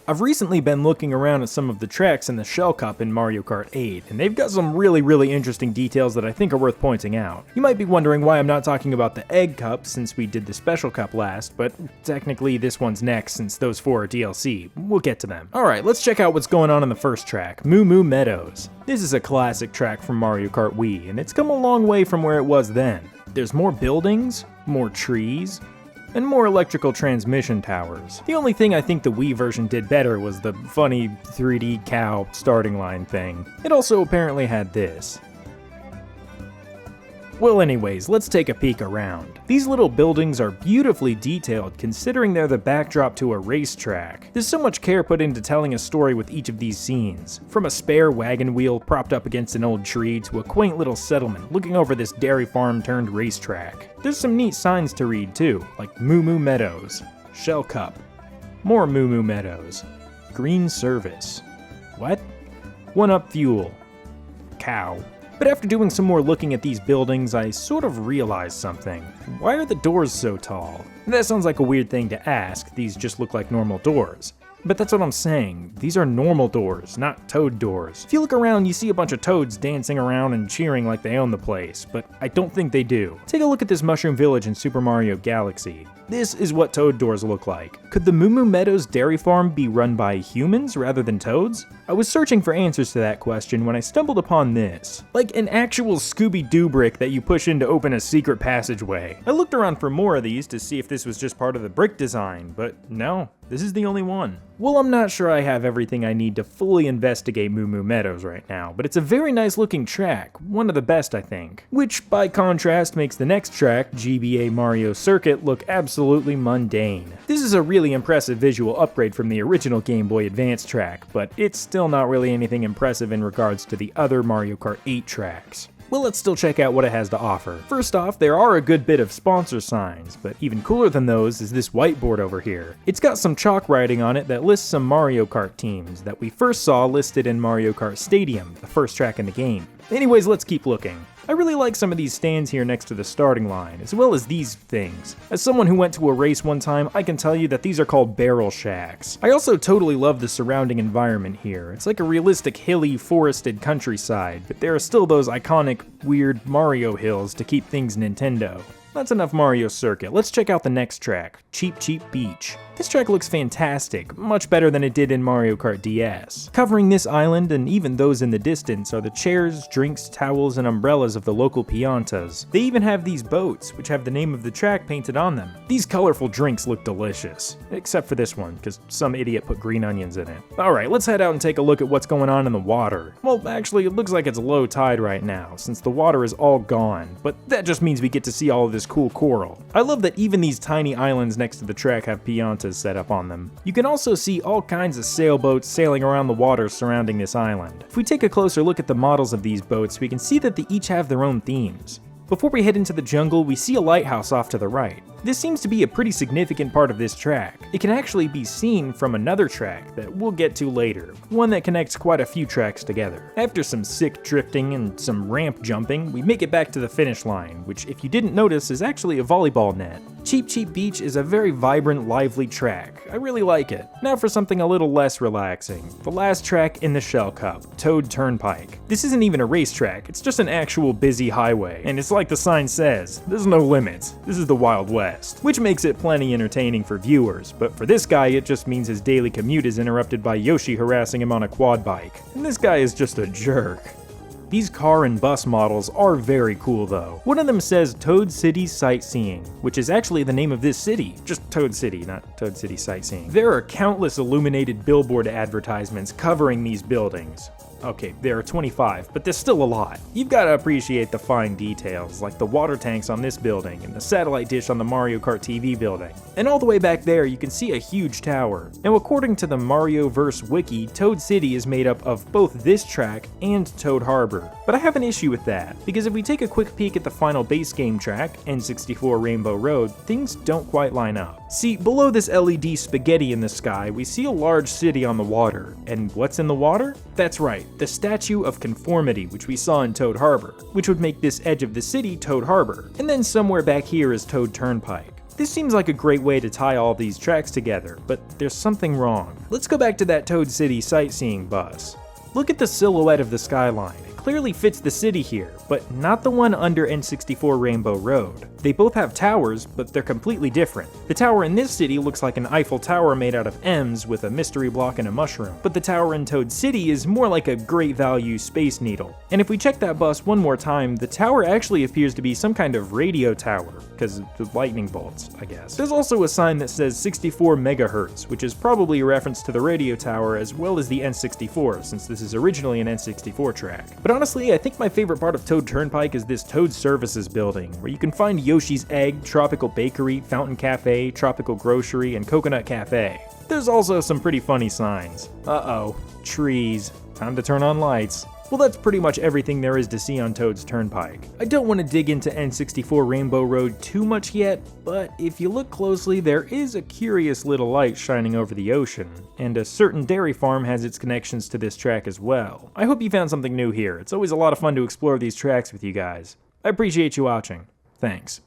I've recently been looking around at some of the tracks in the Shell Cup in Mario Kart 8, and they've got some really interesting details that I think are worth pointing out. You might be wondering why I'm not talking about the Egg Cup since we did the Special Cup last, but technically this one's next since those 4 are DLC. We'll get to them. Alright, let's check out what's going on in the first track, Moo Moo Meadows. This is a classic track from Mario Kart Wii, and it's come a long way from where it was then. There's more buildings, more trees, and more electrical transmission towers. The only thing I think the Wii version did better was the funny 3D cow starting line thing. It also apparently had this. Well anyways, let's take a peek around. These little buildings are beautifully detailed considering they're the backdrop to a racetrack. There's so much care put into telling a story with each of these scenes. From a spare wagon wheel propped up against an old tree to a quaint little settlement looking over this dairy farm turned racetrack. There's some neat signs to read too, like Moo Moo Meadows, Shell Cup, more Moo Moo Meadows, Green Service, what? 1-Up Fuel, Cow. But after doing some more looking at these buildings, I sort of realized something. Why are the doors so tall? That sounds like a weird thing to ask, these just look like normal doors. But that's what I'm saying, these are normal doors, not toad doors. If you look around, you see a bunch of toads dancing around and cheering like they own the place, but I don't think they do. Take a look at this mushroom village in Super Mario Galaxy. This is what toad doors look like. Could the Moo Moo Meadows dairy farm be run by humans rather than toads? I was searching for answers to that question when I stumbled upon this. Like an actual Scooby-Doo brick that you push in to open a secret passageway. I looked around for more of these to see if this was just part of the brick design, but no, this is the only one. Well, I'm not sure I have everything I need to fully investigate Moo Moo Meadows right now, but it's a very nice looking track, one of the best I think. Which, by contrast, makes the next track, GBA Mario Circuit, look absolutely mundane. This is a really impressive visual upgrade from the original Game Boy Advance track, but it's still not really anything impressive in regards to the other Mario Kart 8 tracks. Well, let's still check out what it has to offer. First off, there are a good bit of sponsor signs, but even cooler than those is this whiteboard over here. It's got some chalk writing on it that lists some Mario Kart teams that we first saw listed in Mario Kart Stadium, the first track in the game. Anyways, let's keep looking. I really like some of these stands here next to the starting line, as well as these things. As someone who went to a race one time, I can tell you that these are called barrel shacks. I also totally love the surrounding environment here. It's like a realistic hilly, forested countryside, but there are still those iconic, weird Mario hills to keep things Nintendo. That's enough Mario Circuit. Let's check out the next track, Cheap Cheap Beach. This track looks fantastic, much better than it did in Mario Kart DS. Covering this island and even those in the distance are the chairs, drinks, towels, and umbrellas of the local piantas. They even have these boats, which have the name of the track painted on them. These colorful drinks look delicious, except for this one, because some idiot put green onions in it. Alright, let's head out and take a look at what's going on in the water. Well, actually, it looks like it's low tide right now, since the water is all gone, but that just means we get to see all of this cool coral. I love that even these tiny islands next to the track have piantas set up on them. You can also see all kinds of sailboats sailing around the water surrounding this island. If we take a closer look at the models of these boats, we can see that they each have their own themes. Before we head into the jungle, we see a lighthouse off to the right. This seems to be a pretty significant part of this track. It can actually be seen from another track that we'll get to later, one that connects quite a few tracks together. After some sick drifting and some ramp jumping, we make it back to the finish line, which if you didn't notice is actually a volleyball net. Cheap Cheap Beach is a very vibrant, lively track. I really like it. Now for something a little less relaxing. The last track in the Shell Cup, Toad Turnpike. This isn't even a racetrack, it's just an actual busy highway. And it's like the sign says, there's no limits. This is the Wild West. Which makes it plenty entertaining for viewers, but for this guy it just means his daily commute is interrupted by Yoshi harassing him on a quad bike. And this guy is just a jerk. These car and bus models are very cool though. One of them says Toad City Sightseeing, which is actually the name of this city. Just Toad City, not Toad City Sightseeing. There are countless illuminated billboard advertisements covering these buildings. Okay, there are 25, but there's still a lot. You've got to appreciate the fine details, like the water tanks on this building and the satellite dish on the Mario Kart TV building. And all the way back there, you can see a huge tower. Now, according to the Marioverse wiki, Toad City is made up of both this track and Toad Harbor. But I have an issue with that, because if we take a quick peek at the final base game track, N64 Rainbow Road, things don't quite line up. See, below this LED spaghetti in the sky, we see a large city on the water. And what's in the water? That's right, the Statue of Conformity, which we saw in Toad Harbor, which would make this edge of the city Toad Harbor. And then somewhere back here is Toad Turnpike. This seems like a great way to tie all these tracks together, but there's something wrong. Let's go back to that Toad City sightseeing bus. Look at the silhouette of the skyline. It clearly fits the city here, but not the one under N64 Rainbow Road. They both have towers, but they're completely different. The tower in this city looks like an Eiffel Tower made out of M's with a mystery block and a mushroom, but the tower in Toad City is more like a great value Space Needle. And if we check that bus one more time, the tower actually appears to be some kind of radio tower, because of the lightning bolts, I guess. There's also a sign that says 64 megahertz, which is probably a reference to the radio tower as well as the N64, since this is originally an N64 track. But honestly, I think my favorite part of Toad Turnpike is this Toad Services building, where you can find Yoshi's Egg, Tropical Bakery, Fountain Cafe, Tropical Grocery, and Coconut Cafe. There's also some pretty funny signs. Uh-oh, trees. Time to turn on lights. Well, that's pretty much everything there is to see on Toad's Turnpike. I don't want to dig into N64 Rainbow Road too much yet, but if you look closely, there is a curious little light shining over the ocean, and a certain dairy farm has its connections to this track as well. I hope you found something new here. It's always a lot of fun to explore these tracks with you guys. I appreciate you watching. Thanks.